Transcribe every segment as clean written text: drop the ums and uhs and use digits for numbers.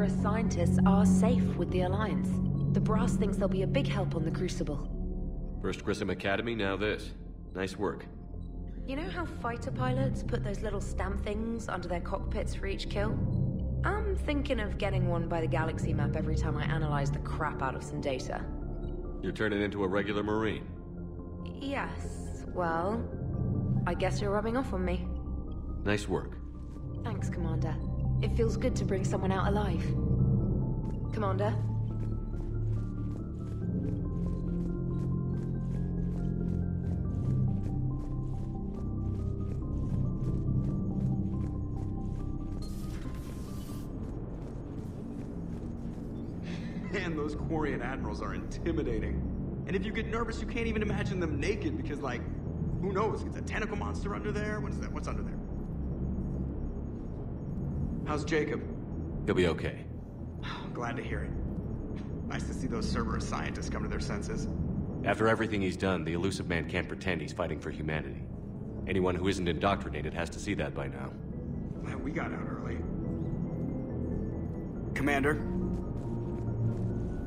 Cerberus scientists are safe with the Alliance. The brass thinks they'll be a big help on the Crucible. First Grissom Academy, now this. Nice work. You know how fighter pilots put those little stamp things under their cockpits for each kill? I'm thinking of getting one by the galaxy map every time I analyze the crap out of some data. You're turning into a regular Marine. Yes, well, I guess you're rubbing off on me. Nice work. Thanks, Commander. It feels good to bring someone out alive. Commander? Man, those Quarian admirals are intimidating. And if you get nervous, you can't even imagine them naked because, like, who knows? It's a tentacle monster under there? What is that? What's under there? How's Jacob? He'll be okay. Glad to hear it. Nice to see those Cerberus scientists come to their senses. After everything he's done, the elusive man can't pretend he's fighting for humanity. Anyone who isn't indoctrinated has to see that by now. Man, we got out early. Commander?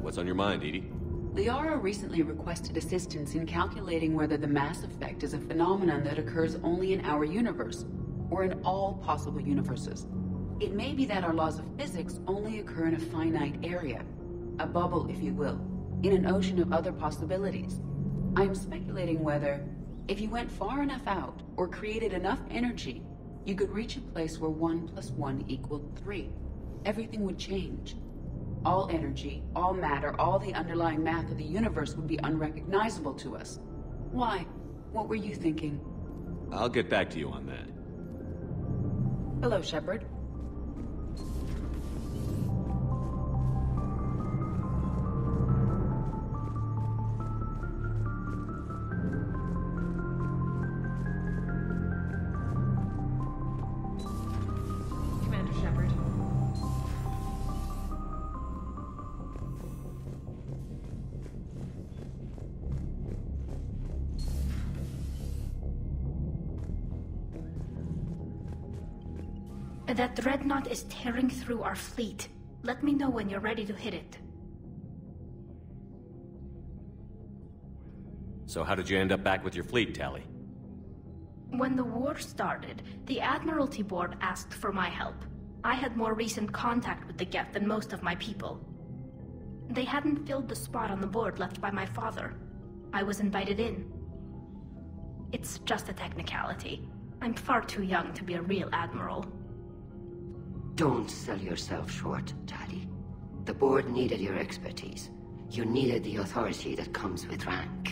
What's on your mind, Edie? Liara recently requested assistance in calculating whether the mass effect is a phenomenon that occurs only in our universe, or in all possible universes. It may be that our laws of physics only occur in a finite area, a bubble, if you will, in an ocean of other possibilities. I'm speculating whether, if you went far enough out, or created enough energy, you could reach a place where 1 + 1 = 3. Everything would change. All energy, all matter, all the underlying math of the universe would be unrecognizable to us. Why? What were you thinking? I'll get back to you on that. Hello, Shepard. Commander Shepard. That dreadnought is tearing through our fleet. Let me know when you're ready to hit it. So how did you end up back with your fleet, Tally? When the war started, the Admiralty Board asked for my help. I had more recent contact with the Geth than most of my people. They hadn't filled the spot on the board left by my father. I was invited in. It's just a technicality. I'm far too young to be a real admiral. Don't sell yourself short, Tally. The board needed your expertise. You needed the authority that comes with rank.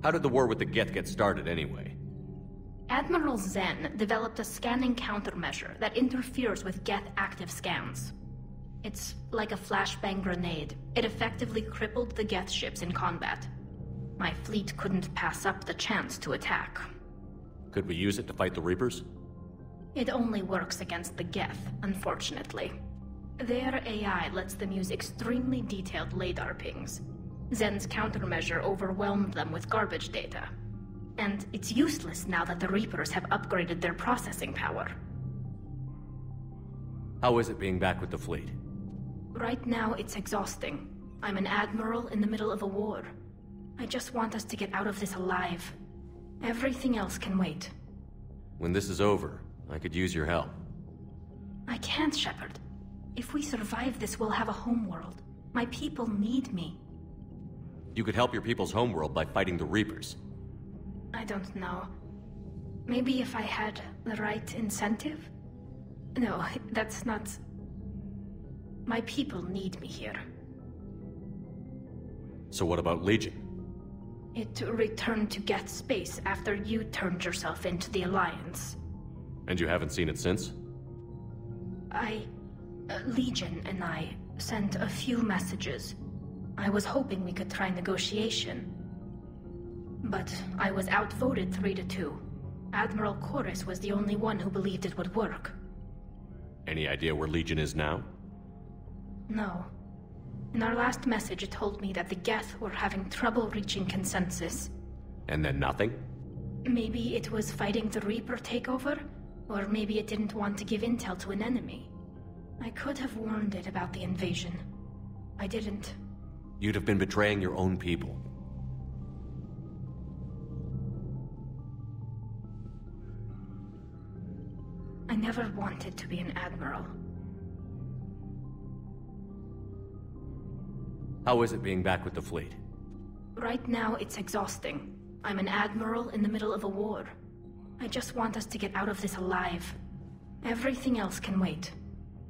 How did the war with the Geth get started, anyway? Admiral Zen developed a scanning countermeasure that interferes with Geth active scans. It's like a flashbang grenade. It effectively crippled the Geth ships in combat. My fleet couldn't pass up the chance to attack. Could we use it to fight the Reapers? It only works against the Geth, unfortunately. Their AI lets them use extremely detailed LADAR pings. Zen's countermeasure overwhelmed them with garbage data. And it's useless now that the Reapers have upgraded their processing power. How is it being back with the fleet? Right now, it's exhausting. I'm an admiral in the middle of a war. I just want us to get out of this alive. Everything else can wait. When this is over, I could use your help. I can't, Shepard. If we survive this, we'll have a homeworld. My people need me. You could help your people's homeworld by fighting the Reapers. I don't know. Maybe if I had the right incentive? No, that's not... My people need me here. So what about Legion? It returned to Geth space after you turned yourself into the Alliance. And you haven't seen it since? Legion and I sent a few messages. I was hoping we could try negotiation. But I was outvoted 3-2. Admiral Chorus was the only one who believed it would work. Any idea where Legion is now? No. In our last message, it told me that the Geth were having trouble reaching consensus. And then nothing? Maybe it was fighting the Reaper takeover? Or maybe it didn't want to give intel to an enemy. I could have warned it about the invasion. I didn't. You'd have been betraying your own people. I never wanted to be an admiral. How is it being back with the fleet? Right now, it's exhausting. I'm an admiral in the middle of a war. I just want us to get out of this alive. Everything else can wait.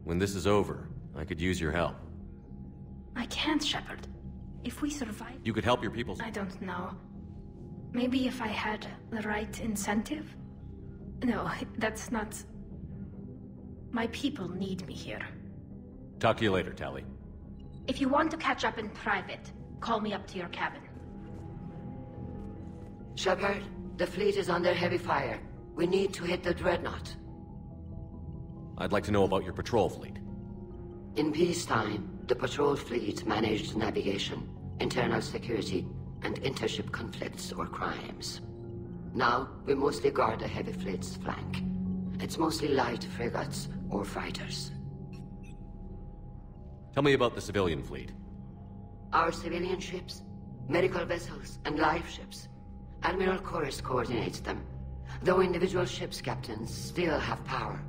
When this is over, I could use your help. I can't, Shepard. If we survive... You could help your people. I don't know. Maybe if I had the right incentive? No, that's not... My people need me here. Talk to you later, Tali. If you want to catch up in private, call me up to your cabin. Shepard, the fleet is under heavy fire. We need to hit the Dreadnought. I'd like to know about your patrol fleet. In peacetime, the patrol fleet managed navigation, internal security, and intership conflicts or crimes. Now, we mostly guard the heavy fleet's flank. It's mostly light frigates or fighters. Tell me about the civilian fleet. Our civilian ships, medical vessels, and life ships. Admiral Chorus coordinates them, though individual ships' captains still have power.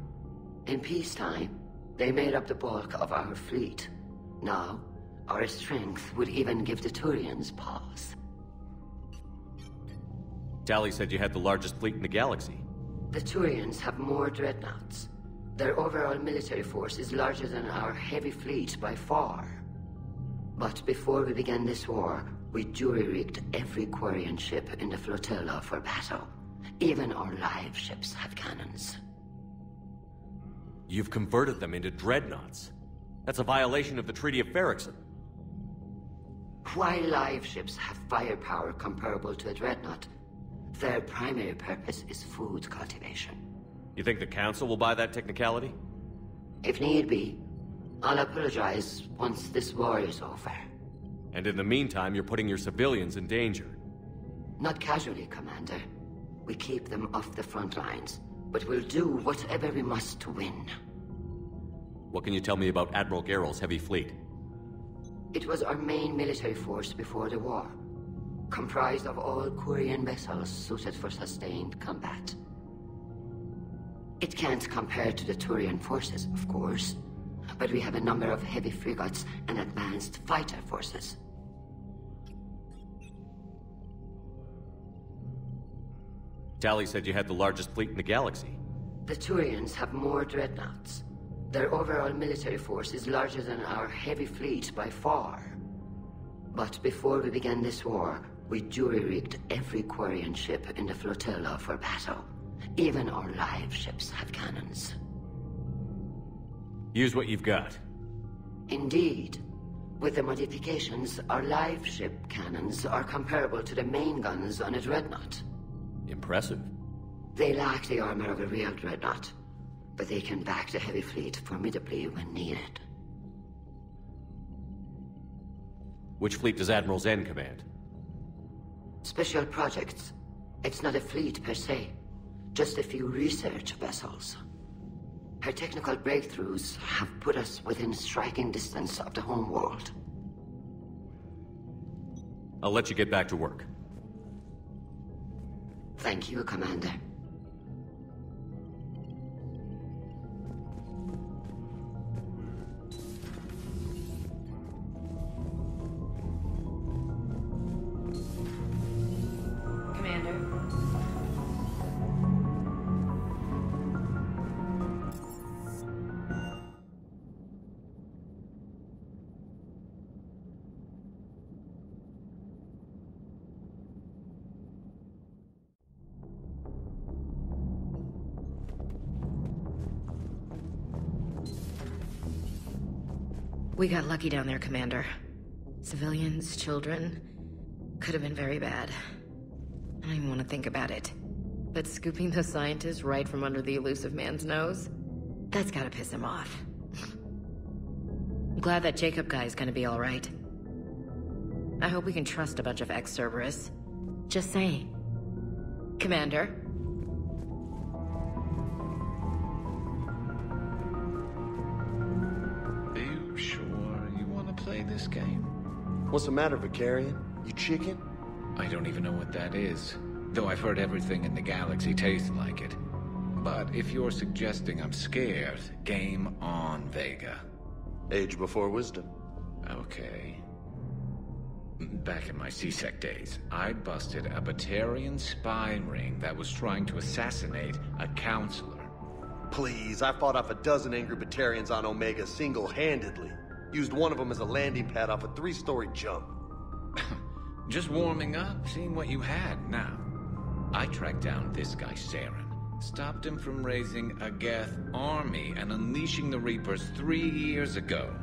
In peacetime, they made up the bulk of our fleet. Now, our strength would even give the Turians pause. Tali said you had the largest fleet in the galaxy. The Turians have more dreadnoughts. Their overall military force is larger than our heavy fleet by far. But before we began this war, we jury-rigged every Quarian ship in the flotilla for battle. Even our live ships have cannons. You've converted them into dreadnoughts. That's a violation of the Treaty of Ferrixon. While live ships have firepower comparable to a dreadnought, their primary purpose is food cultivation. You think the Council will buy that technicality? If need be, I'll apologize once this war is over. And in the meantime, you're putting your civilians in danger. Not casually, Commander. We keep them off the front lines, but we'll do whatever we must to win. What can you tell me about Admiral Gerrel's heavy fleet? It was our main military force before the war, comprised of all Quarian vessels suited for sustained combat. It can't compare to the Turian forces, of course, but we have a number of heavy frigates and advanced fighter forces. Tali said you had the largest fleet in the galaxy. The Turians have more dreadnoughts. Their overall military force is larger than our heavy fleet by far. But before we began this war, we jury-rigged every Quarian ship in the flotilla for battle. Even our live ships have cannons. Use what you've got. Indeed. With the modifications, our live ship cannons are comparable to the main guns on a dreadnought. Impressive. They lack the armor of a real dreadnought, but they can back the heavy fleet formidably when needed. Which fleet does Admiral Zen command? Special projects. It's not a fleet per se, just a few research vessels. Her technical breakthroughs have put us within striking distance of the home world. I'll let you get back to work. Thank you, Commander. We got lucky down there, Commander. Civilians, children... could have been very bad. I don't even want to think about it. But scooping those scientists right from under the elusive man's nose? That's gotta piss him off. I'm glad that Jacob guy is gonna be alright. I hope we can trust a bunch of ex-Cerberus. Just saying. Commander? this game? What's the matter, Vicarian? You chicken? I don't even know what that is, though I've heard everything in the galaxy tastes like it. But if you're suggesting I'm scared, game on, Vega. Age before wisdom. Okay. Back in my C-Sec days, I busted a Batarian spy ring that was trying to assassinate a counselor. Please, I fought off a dozen angry Batarians on Omega single-handedly. Used one of them as a landing pad off a 3-story jump. Just warming up, seeing what you had now. I tracked down this guy, Saren. Stopped him from raising a Geth army and unleashing the Reapers 3 years ago.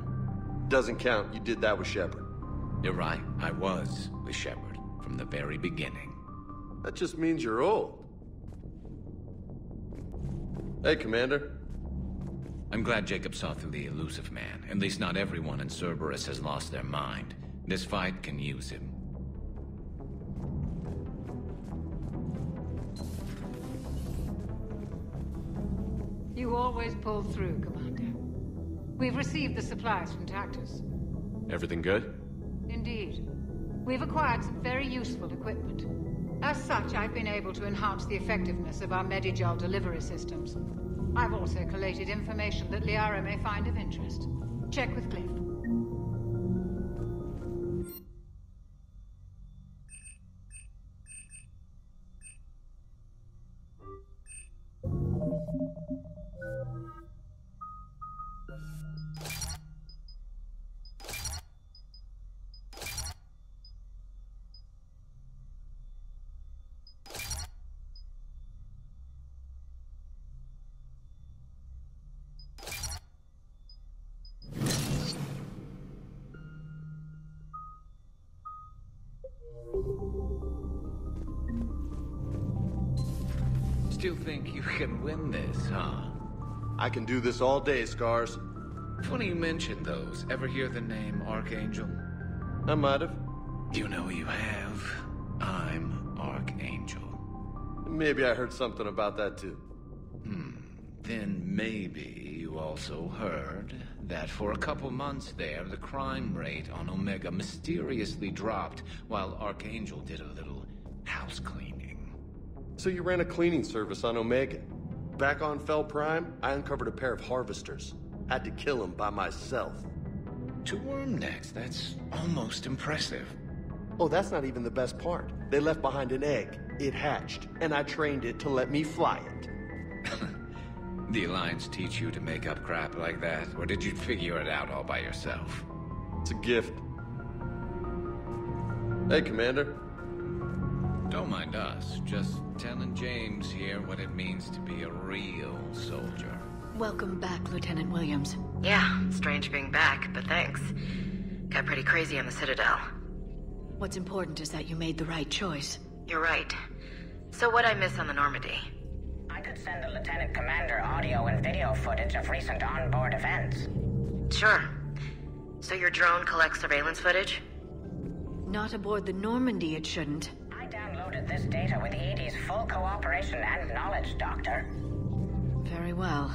Doesn't count. You did that with Shepard. You're right, I was with Shepard from the very beginning. That just means you're old. Hey, Commander. I'm glad Jacob saw through the elusive man. At least not everyone in Cerberus has lost their mind. This fight can use him. You always pull through, Commander. We've received the supplies from Tactus. Everything good? Indeed. We've acquired some very useful equipment. As such, I've been able to enhance the effectiveness of our Medigel delivery systems. I've also collated information that Liara may find of interest. Check with Cliff. Still think you can win this, huh? I can do this all day, Scars. Funny you mentioned those. Ever hear the name Archangel? I might have. You know you have. I'm Archangel. Maybe I heard something about that too. Then maybe you also heard that for a couple months there, the crime rate on Omega mysteriously dropped while Archangel did a little house cleaning. So you ran a cleaning service on Omega. Back on Fel Prime, I uncovered a pair of harvesters. Had to kill them by myself. 2 worm necks, that's almost impressive. Oh, that's not even the best part. They left behind an egg. It hatched, and I trained it to let me fly it. The Alliance teach you to make up crap like that, or did you figure it out all by yourself? It's a gift. Hey, Commander. Don't mind us, just telling James here what it means to be a real soldier. Welcome back, Lieutenant Williams. Yeah, strange being back, but thanks. Got pretty crazy on the Citadel. What's important is that you made the right choice. You're right. So what'd I miss on the Normandy? I could send the Lieutenant Commander audio and video footage of recent onboard events. Sure. So your drone collects surveillance footage? Not aboard the Normandy, it shouldn't. I downloaded this data with EDI's full cooperation and knowledge, Doctor. Very well.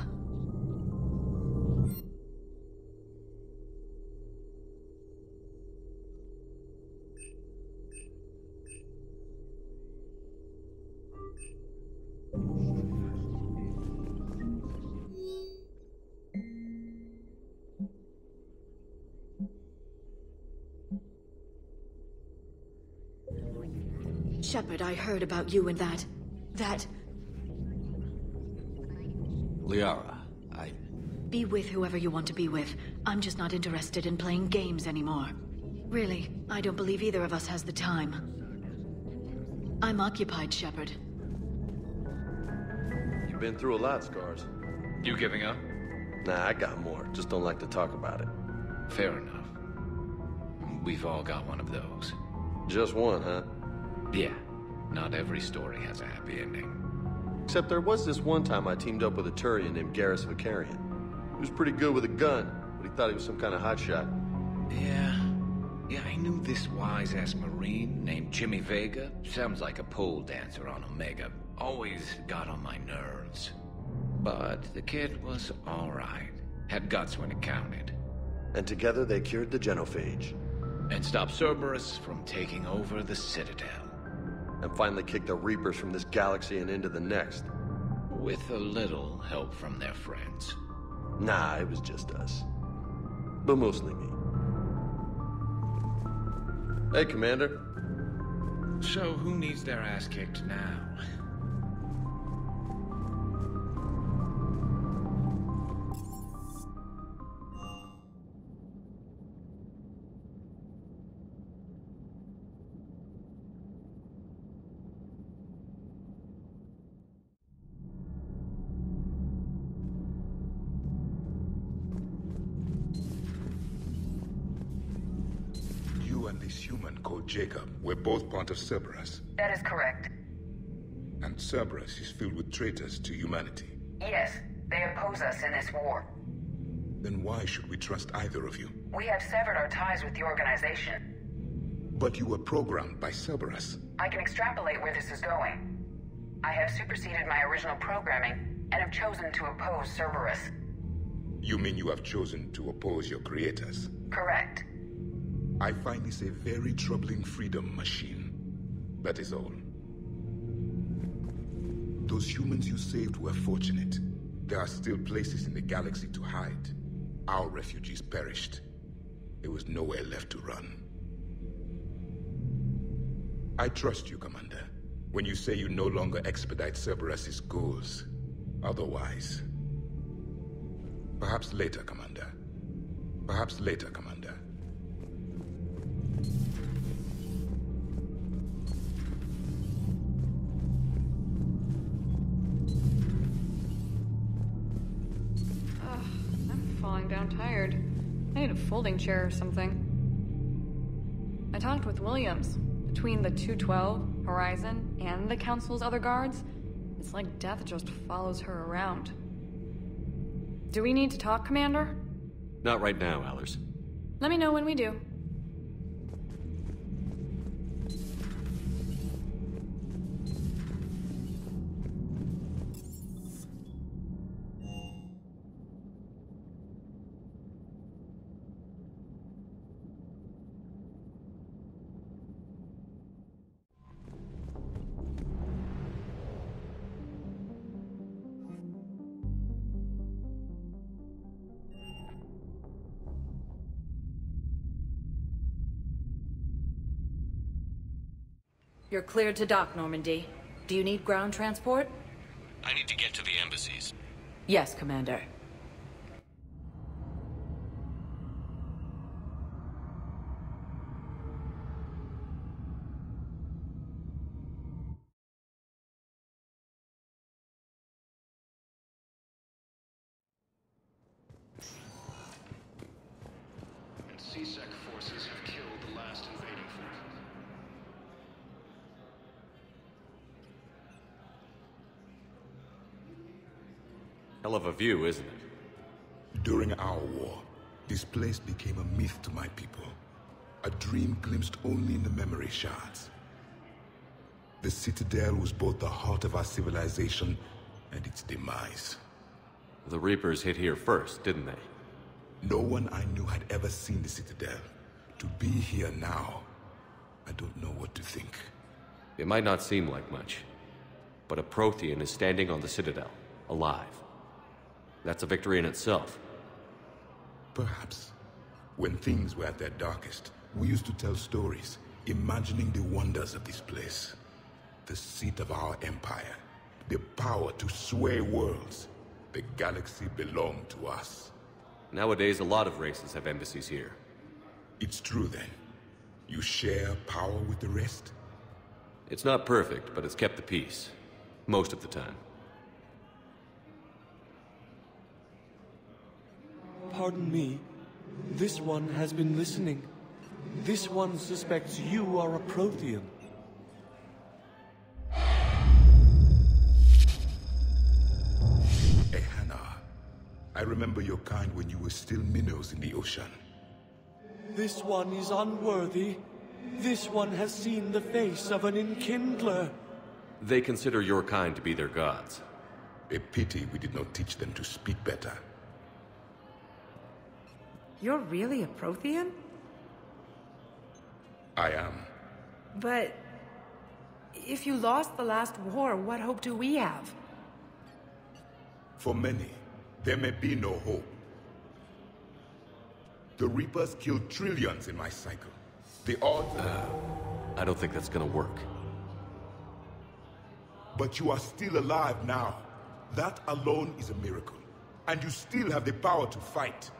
Shepard, I heard about you and that... Liara, Be with whoever you want to be with. I'm just not interested in playing games anymore. Really, I don't believe either of us has the time. I'm occupied, Shepard. You've been through a lot, Scars. You giving up? Nah, I got more. Just don't like to talk about it. Fair enough. We've all got one of those. Just one, huh? Yeah, not every story has a happy ending. Except there was this one time I teamed up with a Turian named Garrus Vicarian. He was pretty good with a gun, but he thought he was some kind of hotshot. Yeah, I knew this wise-ass Marine named Jimmy Vega. Sounds like a pole dancer on Omega. Always got on my nerves. But the kid was alright. Had guts when it counted. And together they cured the genophage. And stopped Cerberus from taking over the Citadel. And finally kicked the Reapers from this galaxy and into the next. With a little help from their friends. Nah, it was just us. But mostly me. Hey, Commander. So who needs their ass kicked now? This human called Jacob, we're both part of Cerberus. That is correct. And Cerberus is filled with traitors to humanity. Yes, they oppose us in this war. Then why should we trust either of you? We have severed our ties with the organization. But you were programmed by Cerberus. I can extrapolate where this is going. I have superseded my original programming and have chosen to oppose Cerberus. You mean you have chosen to oppose your creators? Correct. I find this a very troubling freedom machine. That is all. Those humans you saved were fortunate. There are still places in the galaxy to hide. Our refugees perished. There was nowhere left to run. I trust you, Commander, when you say you no longer expedite Cerberus's goals. Otherwise... Perhaps later, Commander. Perhaps later, Commander. Down tired. I need a folding chair or something. I talked with Williams. Between the 212, Horizon, and the Council's other guards, it's like death just follows her around. Do we need to talk, Commander? Not right now, Allers. Let me know when we do. You're cleared to dock, Normandy. Do you need ground transport? I need to get to the embassies. Yes, Commander. CSEC forces have killed the last invading forces. Hell of a view, isn't it? During our war, this place became a myth to my people. A dream glimpsed only in the memory shards. The Citadel was both the heart of our civilization and its demise. The Reapers hit here first, didn't they? No one I knew had ever seen the Citadel. To be here now, I don't know what to think. It might not seem like much, but a Prothean is standing on the Citadel, alive. That's a victory in itself. Perhaps. When things were at their darkest, we used to tell stories, imagining the wonders of this place. The seat of our empire, the power to sway worlds. The galaxy belonged to us. Nowadays, a lot of races have embassies here. It's true, then. You share power with the rest? It's not perfect, but it's kept the peace. Most of the time. Pardon me. This one has been listening. This one suspects you are a Prothean. Ehana. I remember your kind when you were still minnows in the ocean. This one is unworthy. This one has seen the face of an enkindler. They consider your kind to be their gods. A pity we did not teach them to speak better. You're really a Prothean? I am. But... if you lost the last war, what hope do we have? For many, there may be no hope. The Reapers killed trillions in my cycle. The odds... I don't think that's gonna work. But you are still alive now. That alone is a miracle. And you still have the power to fight.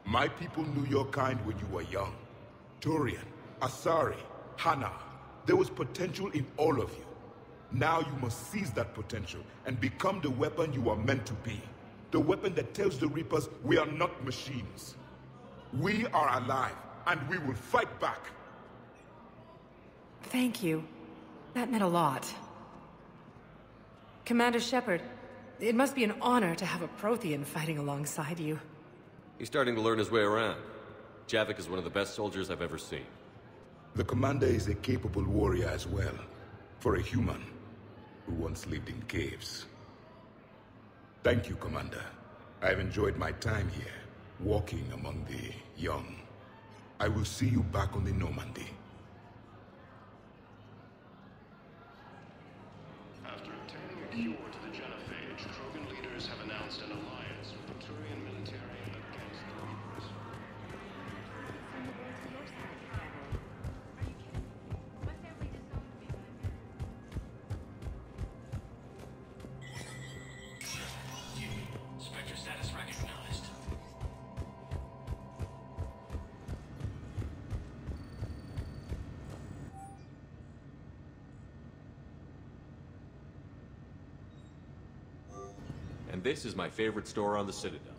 My people knew your kind when you were young. Turian, Asari, Hana. There was potential in all of you. Now you must seize that potential and become the weapon you are meant to be. The weapon that tells the Reapers we are not machines. We are alive, and we will fight back. Thank you. That meant a lot. Commander Shepard, it must be an honor to have a Prothean fighting alongside you. He's starting to learn his way around. Javik is one of the best soldiers I've ever seen. The Commander is a capable warrior as well, for a human who once lived in caves. Thank you, Commander. I've enjoyed my time here, walking among the young. I will see you back on the Normandy. After obtaining a cure to the genophage, Krogan leaders have announced an alliance with the Turian military against the Reapers. Spectre status recognized. And this is my favorite store on the Citadel.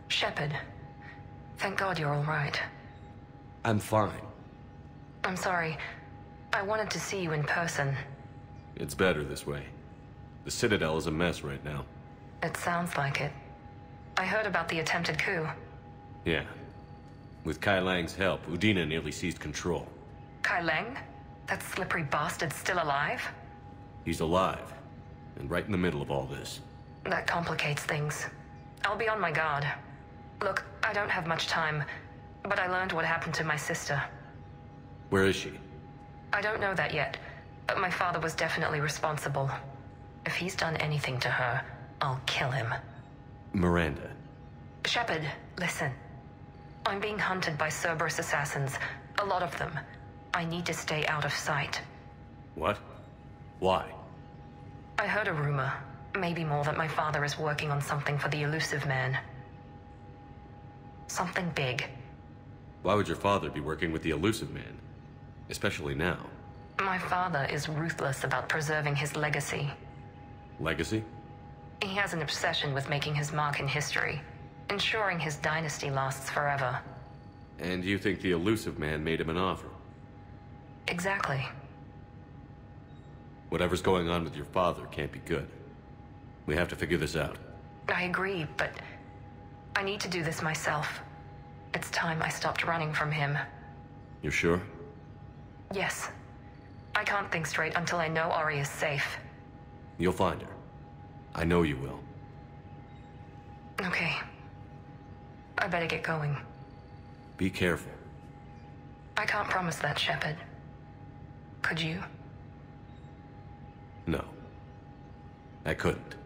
Shepard. Thank God you're all right. I'm fine. I'm sorry. I wanted to see you in person. It's better this way. The Citadel is a mess right now. It sounds like it. I heard about the attempted coup. Yeah. With Kai Lang's help, Udina nearly seized control. Kai Lang? That slippery bastard's still alive? He's alive, and right in the middle of all this. That complicates things. I'll be on my guard. Look, I don't have much time, but I learned what happened to my sister. Where is she? I don't know that yet, but my father was definitely responsible. If he's done anything to her, I'll kill him. Miranda. Shepard, listen. I'm being hunted by Cerberus assassins. A lot of them. I need to stay out of sight. What? Why? I heard a rumor, maybe more, that my father is working on something for the Elusive Man. Something big. Why would your father be working with the Elusive Man? Especially now. My father is ruthless about preserving his legacy. Legacy? He has an obsession with making his mark in history, ensuring his dynasty lasts forever. And you think the Elusive Man made him an offer? Exactly. Whatever's going on with your father can't be good. We have to figure this out. I agree, but I need to do this myself. It's time I stopped running from him. You're sure? Yes. I can't think straight until I know Ori is safe. You'll find her. I know you will. Okay. I better get going. Be careful. I can't promise that, Shepard. Could you? No. I couldn't.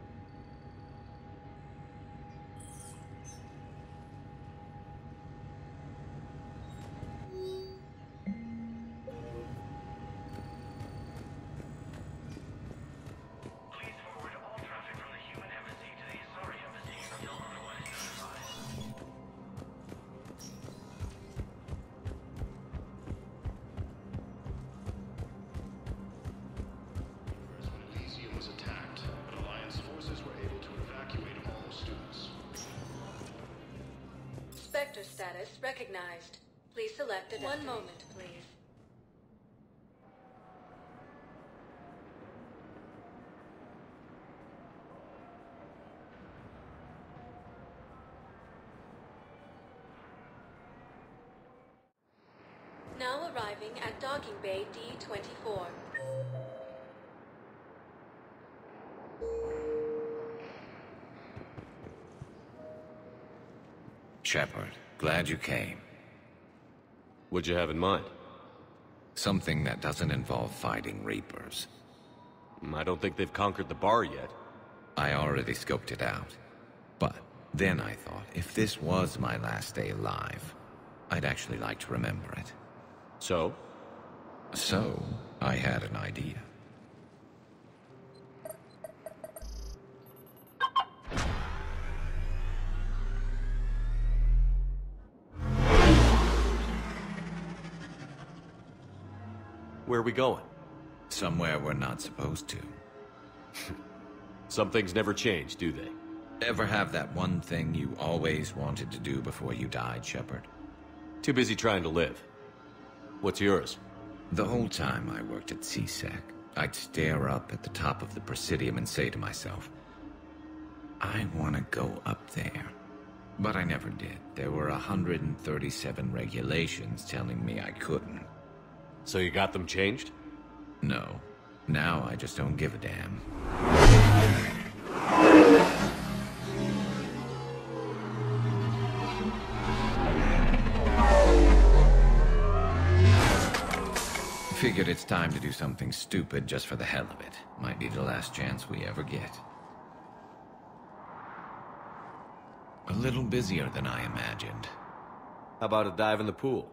status recognized. Please select a One moment, please. Now arriving at docking bay D-24. Shepard, glad you came. What'd you have in mind? Something that doesn't involve fighting Reapers. I don't think they've conquered the bar yet. I already scoped it out. But then I thought, if this was my last day alive, I'd actually like to remember it. So? So, I had an idea. Where are we going? Somewhere we're not supposed to. Some things never change, do they? Ever have that one thing you always wanted to do before you died, Shepard? Too busy trying to live. What's yours? The whole time I worked at CSEC, I'd stare up at the top of the Presidium and say to myself, I want to go up there. But I never did. There were 137 regulations telling me I couldn't. So you got them changed? No. Now I just don't give a damn. Figured it's time to do something stupid just for the hell of it. Might be the last chance we ever get. A little busier than I imagined. How about a dive in the pool?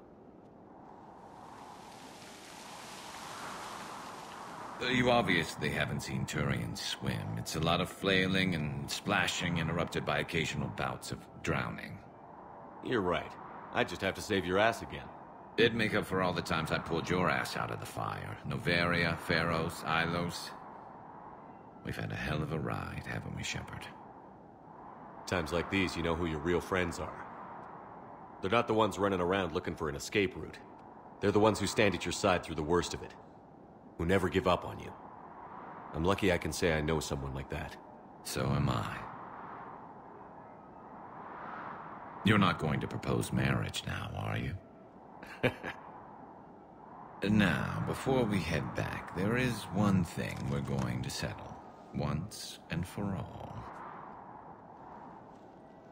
You obviously haven't seen Turians swim. It's a lot of flailing and splashing, interrupted by occasional bouts of drowning. You're right. I just have to save your ass again. It'd make up for all the times I pulled your ass out of the fire. Noveria, Pharos, Ilos. We've had a hell of a ride, haven't we, Shepard? Times like these, you know who your real friends are. They're not the ones running around looking for an escape route. They're the ones who stand at your side through the worst of it. Who never give up on you. I'm lucky I can say I know someone like that. So am I. You're not going to propose marriage now, are you? Now, before we head back, there is one thing we're going to settle. Once and for all.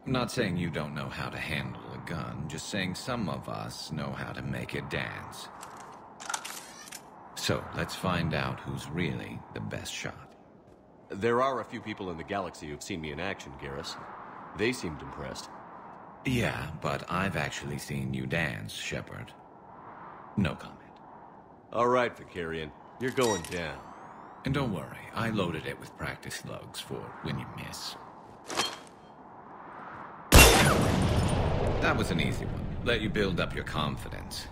I'm not saying you don't know how to handle a gun, just saying some of us know how to make it dance. So, let's find out who's really the best shot. There are a few people in the galaxy who've seen me in action, Garrus. They seemed impressed. Yeah, but I've actually seen you dance, Shepard. No comment. All right, Vicarian. You're going down. And don't worry, I loaded it with practice slugs for when you miss. That was an easy one. Let you build up your confidence.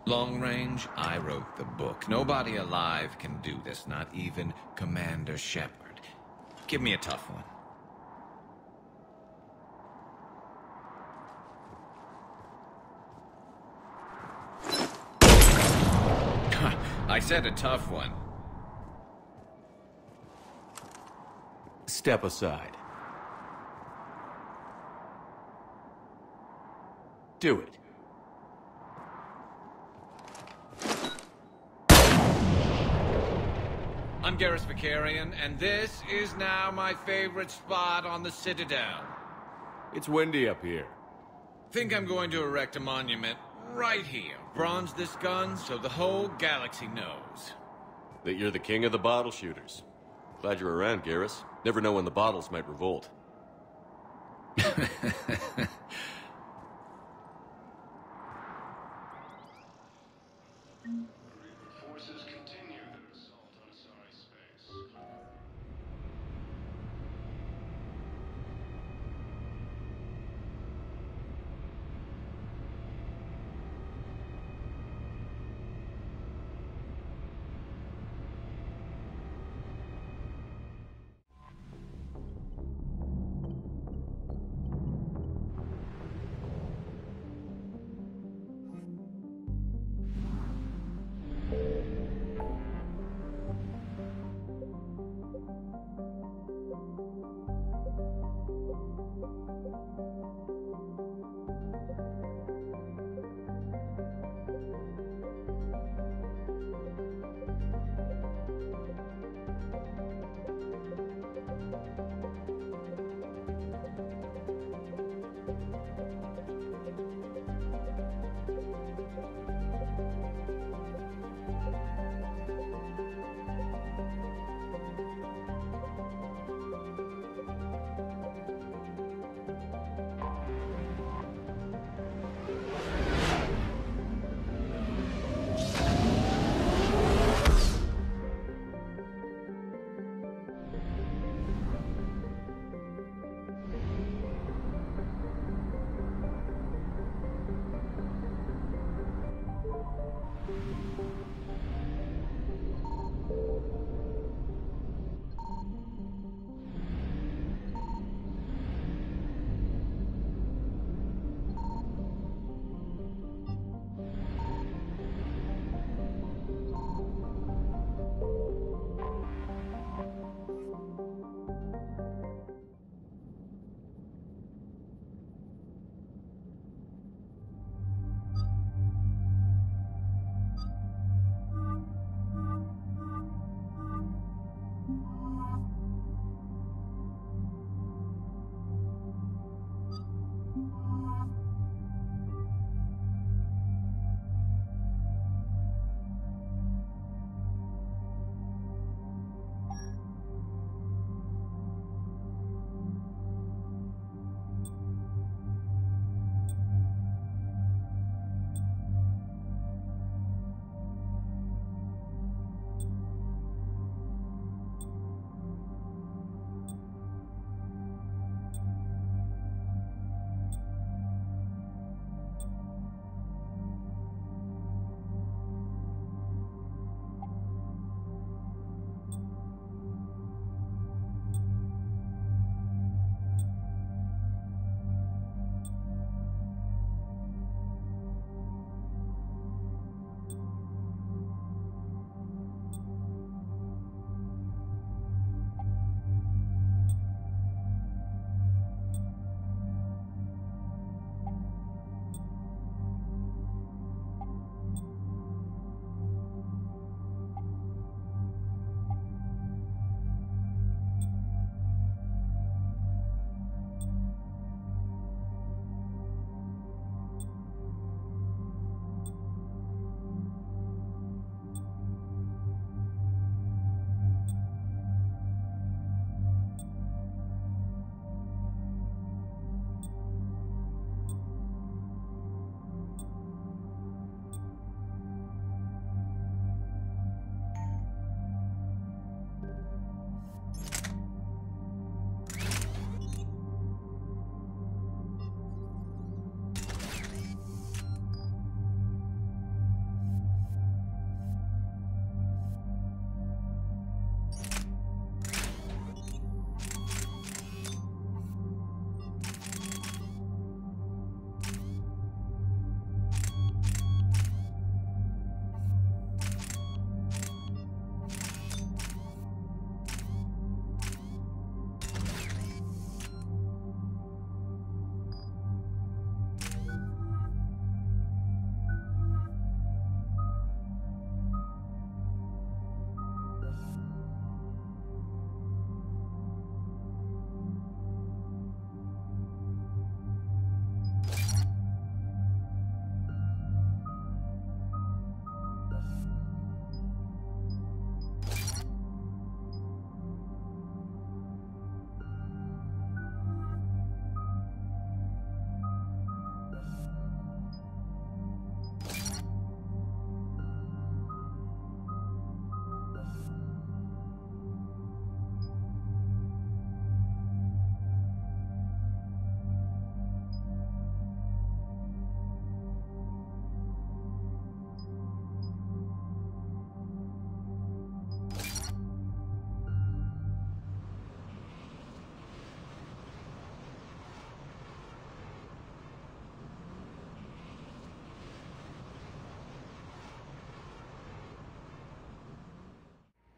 Long range, I wrote the book. Nobody alive can do this, not even Commander Shepard. Give me a tough one. I said a tough one. Step aside. Do it. I'm Garrus Vicarian, and this is now my favorite spot on the Citadel. It's windy up here. Think I'm going to erect a monument right here. Bronze this gun so the whole galaxy knows. That you're the king of the bottle shooters. Glad you're around, Garrus. Never know when the bottles might revolt. Forces continue their assault on Asari space.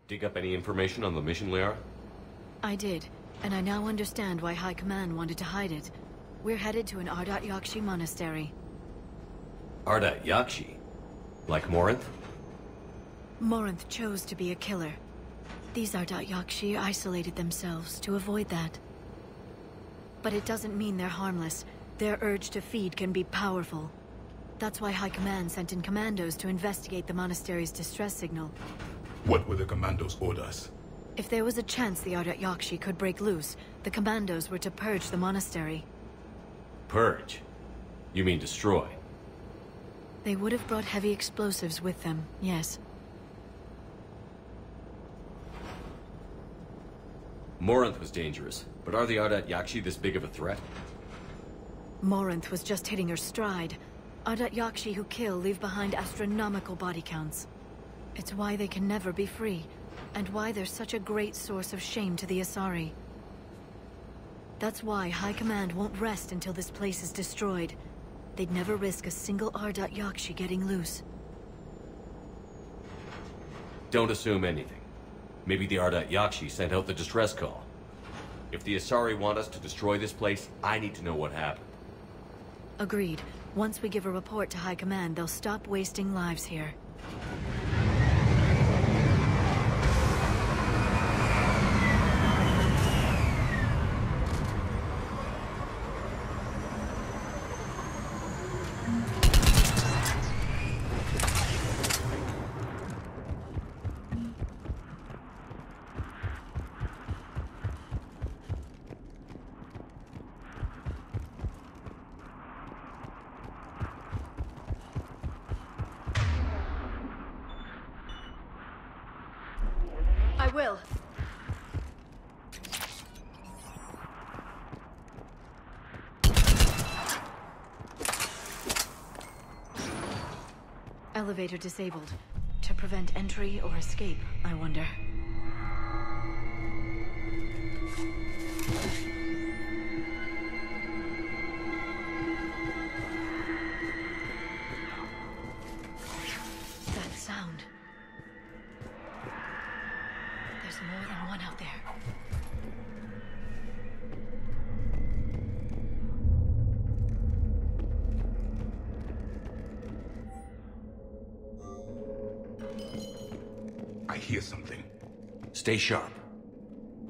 Dig up any information on the mission, Liara? I did, and I now understand why High Command wanted to hide it. We're headed to an Ardat Yakshi monastery. Ardat Yakshi? Like Morinth? Morinth chose to be a killer. These Ardat Yakshi isolated themselves to avoid that. But it doesn't mean they're harmless. Their urge to feed can be powerful. That's why High Command sent in commandos to investigate the monastery's distress signal. What were the commandos' orders? If there was a chance the Ardat Yakshi could break loose, the commandos were to purge the monastery. Purge? You mean destroy? They would have brought heavy explosives with them, yes. Morinth was dangerous, but are the Ardat Yakshi this big of a threat? Morinth was just hitting her stride. Ardat Yakshi who kill leave behind astronomical body counts. It's why they can never be free, and why they're such a great source of shame to the Asari. That's why High Command won't rest until this place is destroyed. They'd never risk a single Ardat Yakshi getting loose. Don't assume anything. Maybe the Ardat Yakshi sent out the distress call. If the Asari want us to destroy this place, I need to know what happened. Agreed. Once we give a report to High Command, they'll stop wasting lives here. I will. Elevator disabled. To prevent entry or escape, I wonder. That sound. There's more than one out there. I hear something. Stay sharp.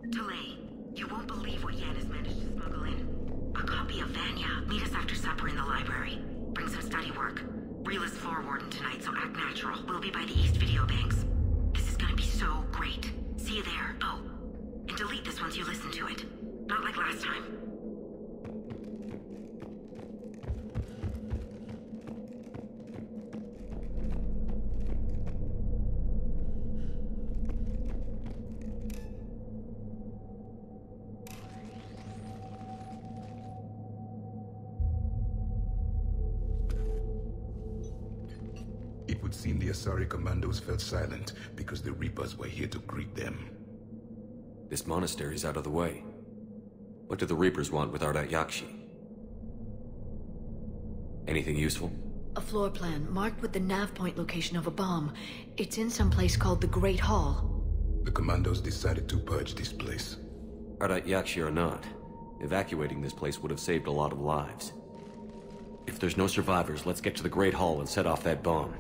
Delay. You won't believe what Yan has managed to smuggle in. A copy of Vanya. Meet us after supper in the library. Bring some study work. Reel is floor warden tonight, so act natural. We'll be by the East Video Banks. This is gonna be so great. See you there. Oh, and delete this once you listen to it. Not like last time. It would seem the Asari commandos fell silent because the Reapers were here to greet them. This monastery's out of the way. What do the Reapers want with Ardat Yakshi? Anything useful? A floor plan marked with the nav point location of a bomb. It's in some place called the Great Hall. The commandos decided to purge this place. Ardat Yakshi or not, evacuating this place would have saved a lot of lives. If there's no survivors, let's get to the Great Hall and set off that bomb.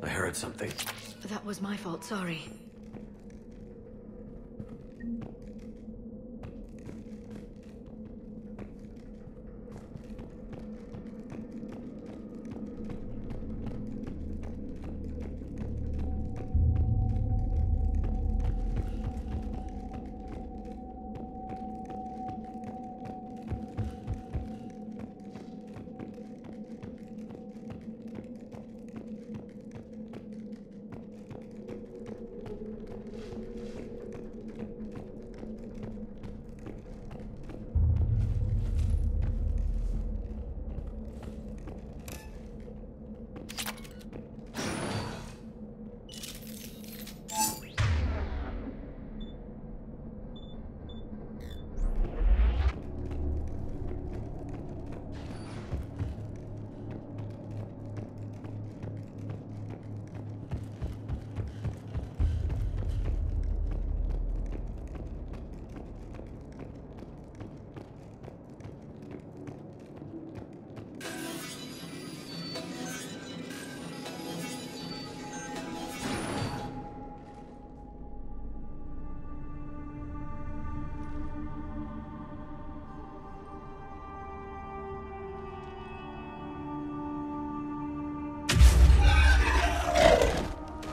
I heard something. That was my fault, sorry.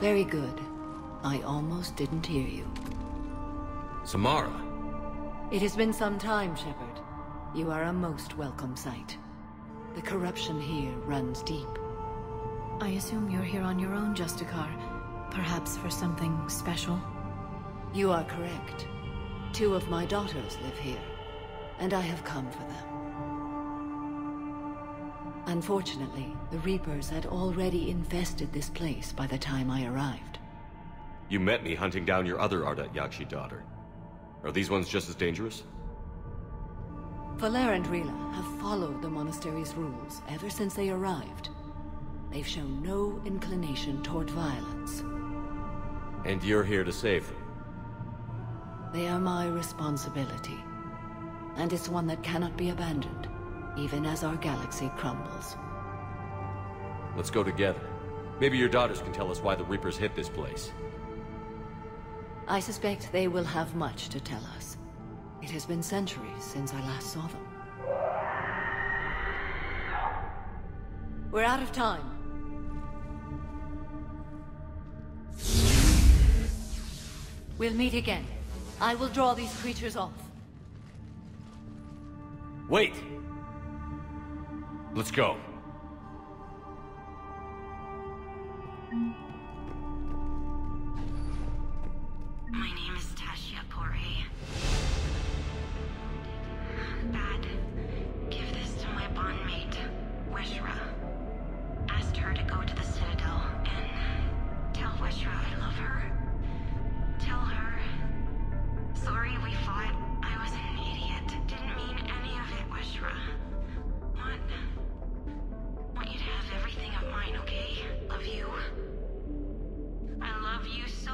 Very good. I almost didn't hear you. Samara. It has been some time, Shepard. You are a most welcome sight. The corruption here runs deep. I assume you're here on your own, Justicar. Perhaps for something special? You are correct. 2 of my daughters live here, and I have come for them. Unfortunately, the Reapers had already infested this place by the time I arrived. You met me hunting down your other Ardat Yakshi daughter. Are these ones just as dangerous? Valer and Rila have followed the monastery's rules ever since they arrived. They've shown no inclination toward violence. And you're here to save them? They are my responsibility. And it's one that cannot be abandoned, even as our galaxy crumbles. Let's go together. Maybe your daughters can tell us why the Reapers hit this place. I suspect they will have much to tell us. It has been centuries since I last saw them. We're out of time. We'll meet again. I will draw these creatures off. Wait! Let's go. My name is Tashia Pore. Bad. Give this to my bondmate, Weshra. Asked her to go to the Citadel and tell Weshra I love her. Tell her. Sorry we fought. I was an idiot. Didn't mean any of it, Weshra. Want you to have everything of mine, okay? Love you. I love you so.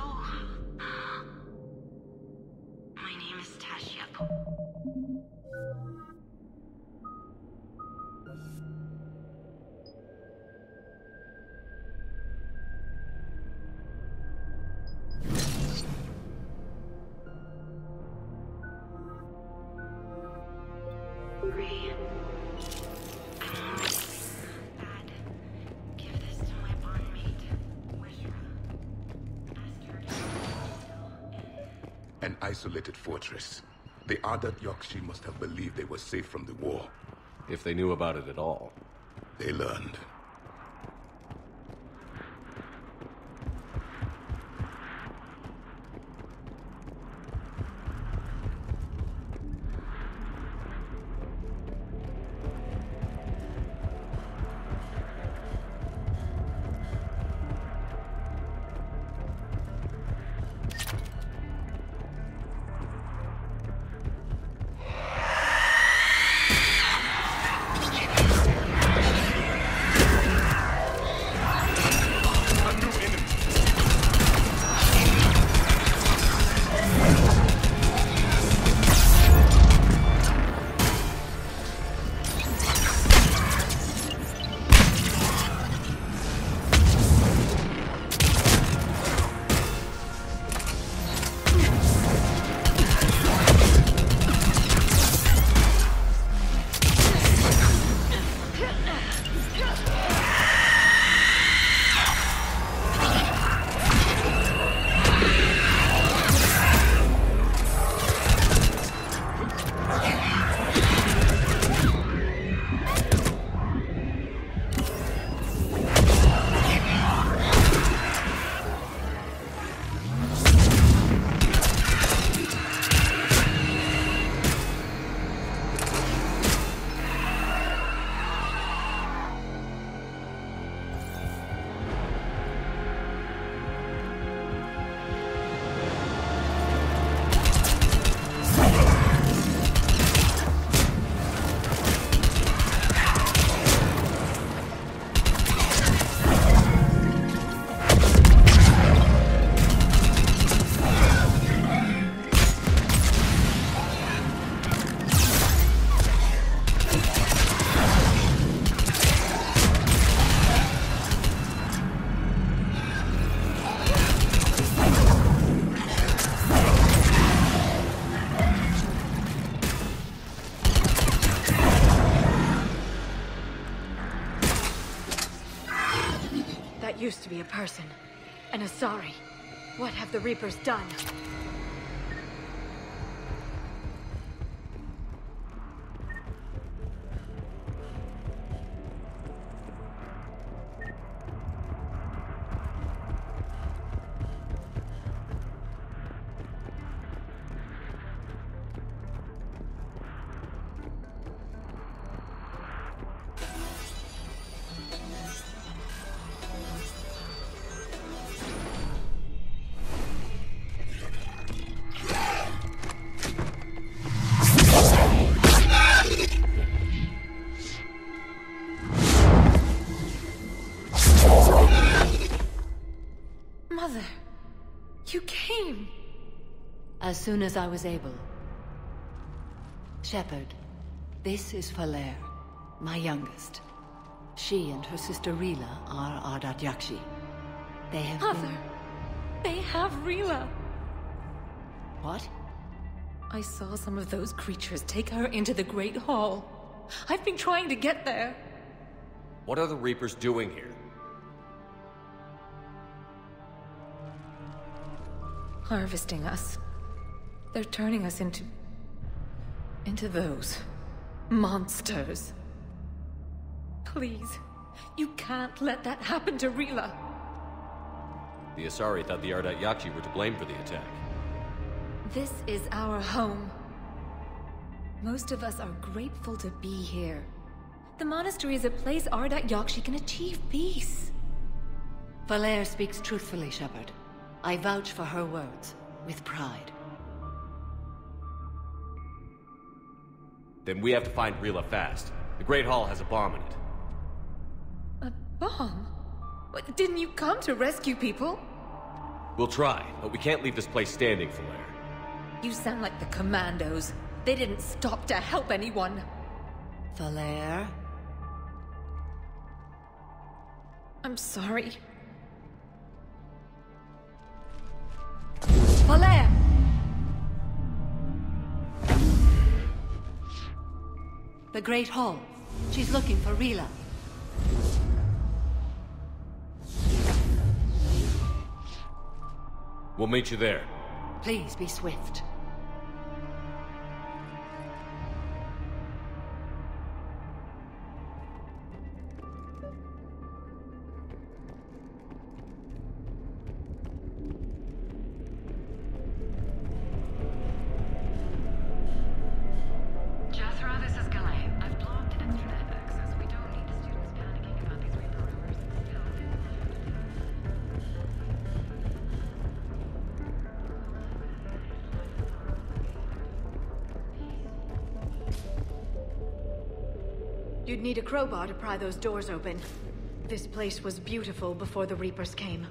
My name is Tashia. Ray. Bad. Give this to my bondmate, Weshra. Asked her to An isolated fortress. The Ardat Yakshi must have believed they were safe from the war. If they knew about it at all. They learned. Used to be a person. And Asari, what have the Reapers done? Mother, you came. As soon as I was able. Shepard, this is Falere, my youngest. She and her sister Rila are Ardat Yakshi. They have Mother, they have Rila. What? I saw some of those creatures take her into the Great Hall. I've been trying to get there. What are the Reapers doing here? Harvesting us. They're turning us into those monsters. Please, you can't let that happen to Rila. The Asari thought the Ardat Yakshi were to blame for the attack. This is our home. Most of us are grateful to be here. The monastery is a place Ardat Yakshi can achieve peace. Falere speaks truthfully, Shepard. I vouch for her words, with pride. Then we have to find Rila fast. The Great Hall has a bomb in it. A bomb? What, didn't you come to rescue people? We'll try, but we can't leave this place standing, Falere. You sound like the Commandos. They didn't stop to help anyone. Falere? I'm sorry. Falere! The Great Hall. She's looking for Rila. We'll meet you there. Please be swift. Jethro, this is Galay. I've blocked extranet access. We don't need the students panicking about these Reaper rumors. You'd need a crowbar to pry those doors open. This place was beautiful before the Reapers came.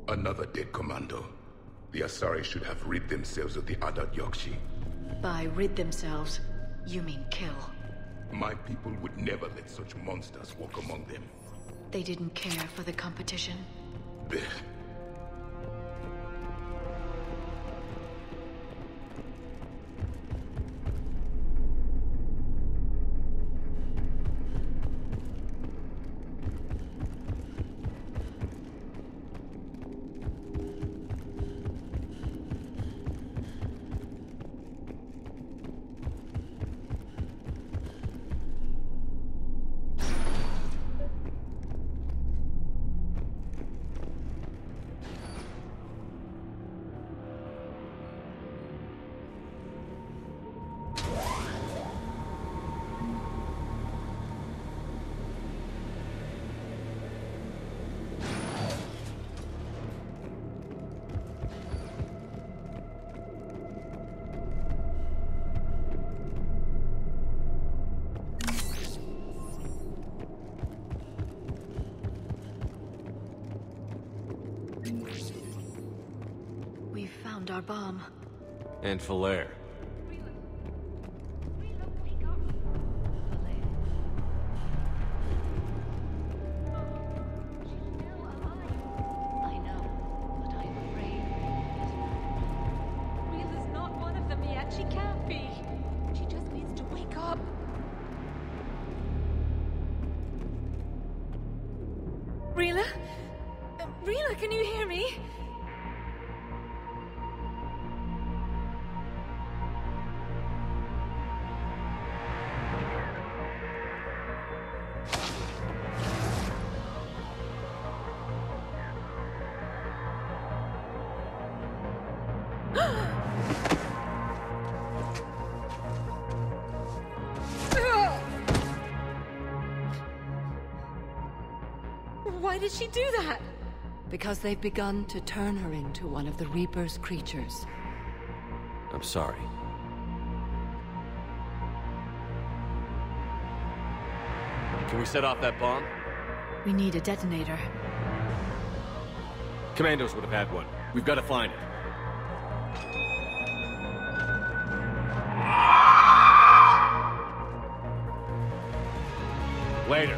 Another dead commando. The Asari should have rid themselves of the Adat Yakshi. By rid themselves, you mean kill. My people would never let such monsters walk among them. They didn't care for the competition. Blech. found our bomb. And Falaire. Rila, can you hear me? Why did she do that? Because they've begun to turn her into one of the Reaper's creatures. I'm sorry. Can we set off that bomb? We need a detonator. Commandos would have had one. We've got to find it. Later.